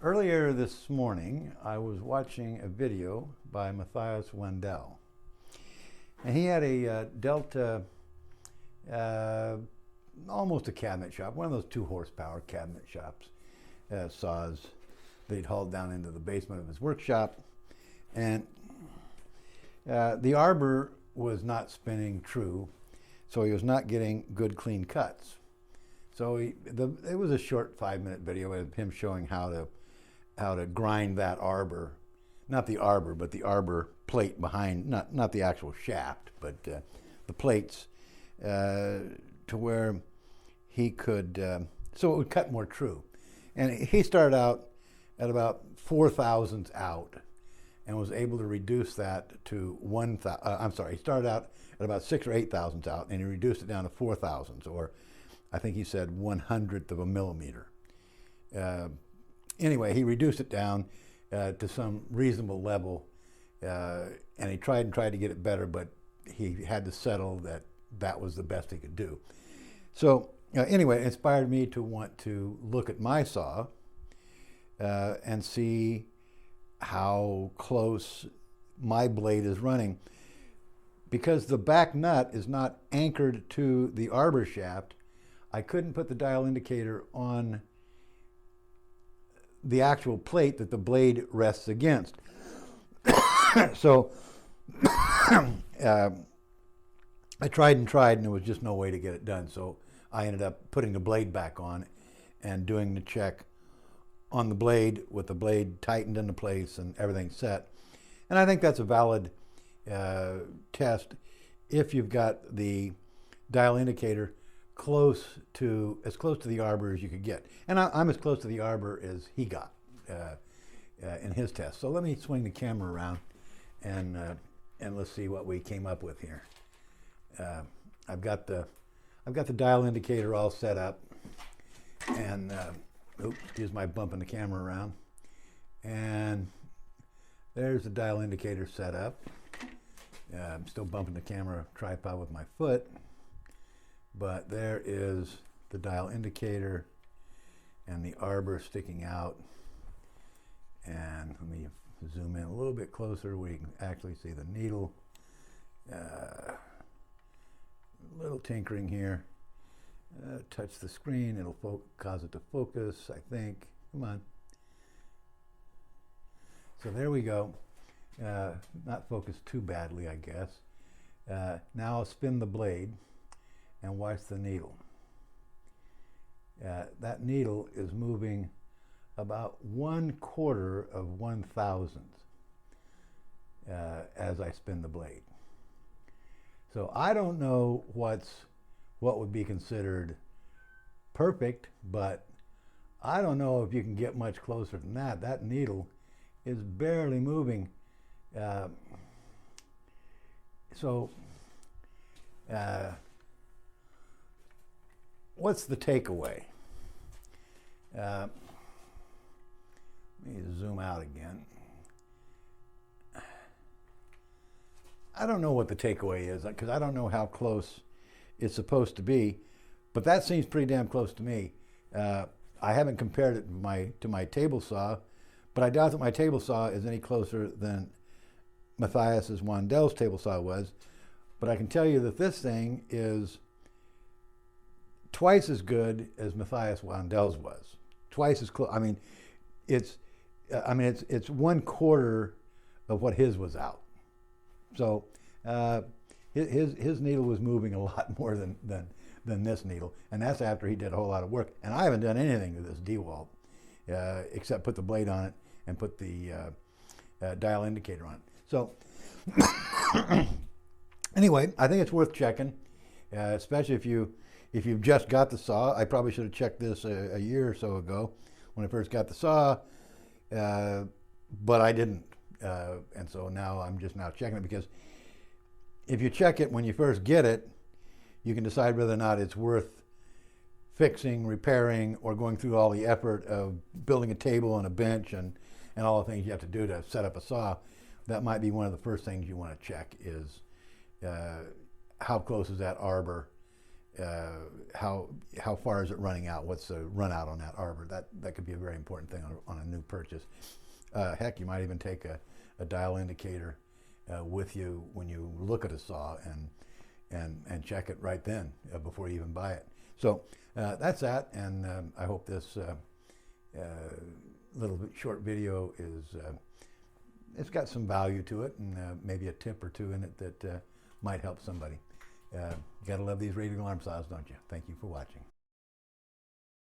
Earlier this morning, I was watching a video by Matthias Wendell, and he had a Delta, uh, almost a cabinet shop, one of those 2 horsepower cabinet shops, saws that he'd hauled down into the basement of his workshop, and the Arbor was not spinning true, so he was not getting good clean cuts. So it was a short 5-minute video of him showing how to grind that arbor, not the arbor, but the arbor plate behind, not the actual shaft, but the plates, to where he could, so it would cut more true. And he started out at about 4 thousandths out and was able to reduce that to he started out at about 6 or 8 thousandths out, and he reduced it down to 4 thousandths, or I think he said 1/100th of a millimeter. Anyway, he reduced it down to some reasonable level, and he tried to get it better, but he had to settle that that was the best he could do. So anyway, it inspired me to want to look at my saw and see how close my blade is running. Because the back nut is not anchored to the arbor shaft, I couldn't put the dial indicator on the actual plate that the blade rests against. So I tried and there was just no way to get it done. So I ended up putting the blade back on and doing the check on the blade with the blade tightened into place and everything set. And I think that's a valid test if you've got the dial indicator as close to the arbor as you could get. And I'm as close to the arbor as he got in his test. So let me swing the camera around and let's see what we came up with here. I've got the dial indicator all set up, and oops, excuse my bumping the camera around. And there's the dial indicator set up. I'm still bumping the camera tripod with my foot, but there is the dial indicator and the arbor sticking out. And let me zoom in a little bit closer where you can actually see the needle. Little tinkering here. Touch the screen, it'll cause it to focus, I think. Come on. So there we go. Not focused too badly, I guess. Now I'll spin the blade and watch the needle. That needle is moving about 1/4 of 1,000th as I spin the blade. So I don't know what would be considered perfect, but I don't know if you can get much closer than that. That needle is barely moving. What's the takeaway? Let me zoom out again. I don't know what the takeaway is, because I don't know how close it's supposed to be, but that seems pretty damn close to me. I haven't compared it to my table saw, but I doubt that my table saw is any closer than Matthias Wendell's table saw was. But I can tell you that this thing is twice as good as Matthias Wendell's was. Twice as close. I mean, it's 1/4 of what his was out. So his needle was moving a lot more than this needle, and that's after he did a whole lot of work. And I haven't done anything to this DeWalt except put the blade on it and put the dial indicator on it. So anyway, I think it's worth checking, especially if you've just got the saw. I probably should have checked this a year or so ago when I first got the saw, but I didn't. And so now I'm just now checking it, because if you check it when you first get it, you can decide whether or not it's worth fixing, repairing, or going through all the effort of building a table and a bench and all the things you have to do to set up a saw. That might be one of the first things you want to check is how close is that arbor how far is it running out? What's the run out on that arbor? That could be a very important thing on a new purchase. Heck, you might even take a dial indicator with you when you look at a saw and check it right then before you even buy it. So that's that, and I hope this little bit short video is it's got some value to it, and maybe a tip or two in it that might help somebody. You gotta love these radial arm saws, don't you? Thank you for watching.